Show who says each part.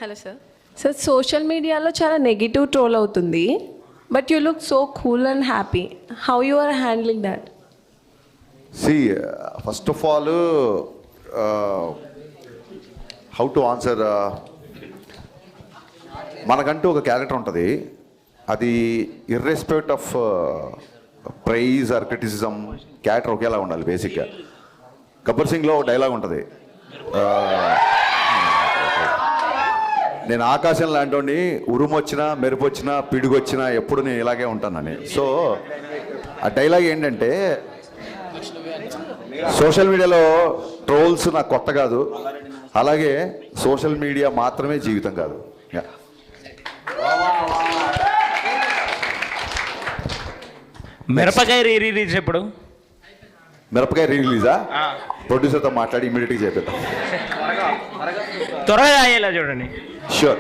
Speaker 1: Hello sir. Sir social మీడియాలో చాలా negative troll అవుతుంది, but you look so cool and happy. How you are handling that?
Speaker 2: See, first of all, how to answer, మనకంటూ ఒక character ఉంటుంది. అది irrespective of praise or criticism, character ఒకేలా ఉండాలి. బేసిక్గా గబ్బర్ సింగ్లో ఒక డైలాగ్ ఉంటుంది, నేను ఆకాశం లాంటి ఉరుము వచ్చినా మెరుపు వచ్చినా పిడుగు వచ్చినా ఎప్పుడు నేను ఇలాగే ఉంటానని. సో ఆ డైలాగ్ ఏంటంటే, సోషల్ మీడియాలో ట్రోల్స్ నాకు కొత్త కాదు, అలాగే సోషల్ మీడియా మాత్రమే జీవితం కాదు.
Speaker 3: మిరపకాయ రిలీజ్ ఎప్పుడు?
Speaker 2: మిరపకాయ రిలీజా? ప్రొడ్యూసర్తో మాట్లాడి ఇమీడియట్గా చేపిద్దాం.
Speaker 3: త్వరగా అయ్యేలా చూడండి.
Speaker 2: షూర్.